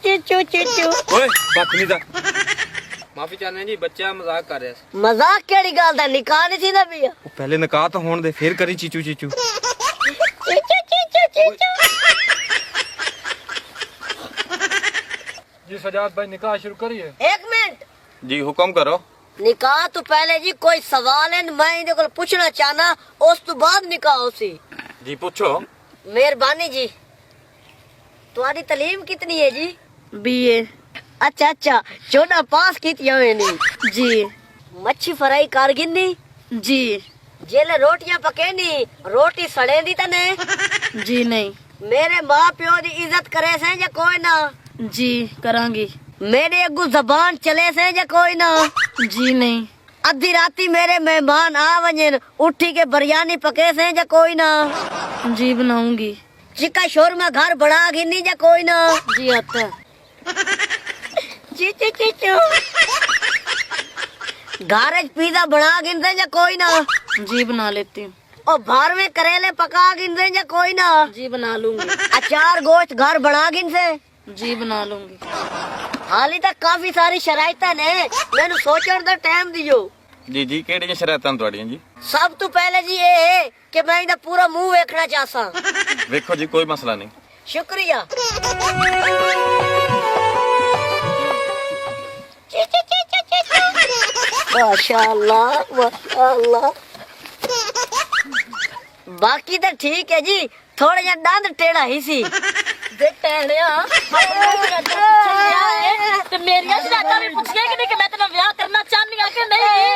चीचू चीचू। ओए बदतमीज़ माफी चाहने जी बच्चा मजाक कर रहा है। मजाक केड़ी गल दा निकाह नहीं थी ना भैया। पहले निकाह तो होने दे फिर करी चीचू चीचू। चीचू चीचू चीचू। जी सजाद भाई निकाह शुरू करिए। एक मिनट जी हुक्म करो। निकाह तो पहले जी कोई सवाल है मैं इहदे कोल पूछना चाहना उस तो बाद निकाह होसी। जी पूछो। मेहरबानी जी। तुम्हारी तालीम कितनी है जी? बीए। अच्छा अच्छा 14 पास की जी। मच्छी फ्राई कर गिनी जी। जेले रोटियां पकेनी रोटी सड़े दी तने जी। नहीं मेरे माँ प्यो दी इज्जत करे से या कोई ना जी करांगी। मेरे अगू जबान चले से या कोई ना जी। नहीं अद्धी राती मेरे मेहमान आ वजन उठी के बिरयानी पके से या कोई ना जी। बनाऊंगी। चिका शोरमा घर बना गिनी या कोई ना जी। आता चीचू चीचू। घर पिज्जा बना गिनते या कोई ना जी। बना लेती हूँ। और बाहर में करेले पका गिनते या कोई ना जी। बना लूंगी। अचार गोश्त घर बना गिन से जी। बना लूंगी। हाली तक काफी सारी शराइतां ने मैंने सोचने दा टाइम दियो। जी जी केड़ी शरारतां तुहाडियां जी? सब तो पहले जी ये है कि मैं इहदा पूरा मुंह देखना चाहता। देखो जी कोई मसला नहीं। शुक्रिया। माशाअल्लाह माशाअल्लाह। बाकी तो ठीक है जी थोड़ा जा दंद टेढ़ा ही सी। मेरिया शरारतां भी पूछ कि मैं तेरा ब्याह करना चाहनी कि नहीं।